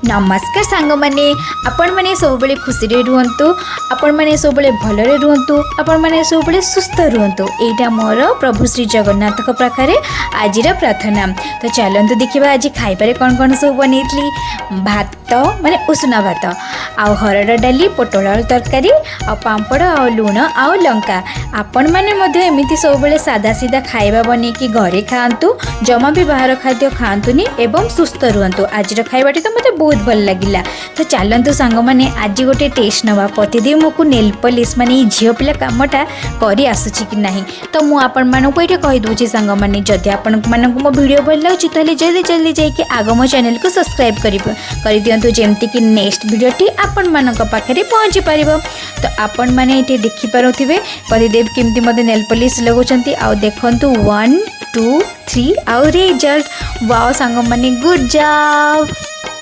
नमस्कार सांग मैंने आपण मैंने सब बेले खुशी रुहतु आपण मैंने सब बेले भलरे रुहतु आपण मैंने सब बेले सुस्थ रुहतु एटा मोर प्रभु श्री जगन्नाथ पाखे आज प्रार्थना। तो चलतु देखा आज खाइबारे कौन कौन सब बनई भात माने उसना भात आउ हरड़ डाली पोटल आलू तरकारी आ पापड़ आ लुण आ लंका आपण मैंने एमती सब बेले सादा सीधा खाइबा बनईकि घरे खातु जमा भी बाहर खाद्य खातुनि एवं सुस्थ रुहतु। आज खाइबाटी तो मते बहुत भल लगिला। तो चलतु सांग मैंने आज गोटे टेस्ट नवा प्रतिदिन मो नेल पॉलिश माने झील पिला कामटा करी आसुची कि नहीं। तो मुझे आपण मानक ये कहीदे सांग मैंने जदि आपण मानक मो वीडियो भल लगे तो जल्दी जल्दी जाकि आग मो चैनल को सब्सक्राइब कर दिंतु जेमती कि नेक्स्ट वीडियोटी आपण मानक पाखे पहुँची पार। तो आपण मैंने ये देखिपे प्रतिदेव केमती मते नेल पॉलिश लगाउछंती आउ देखंतु 1 2 3 आउ रिजल्ट वाओ सांग मैंने गुड जॉब।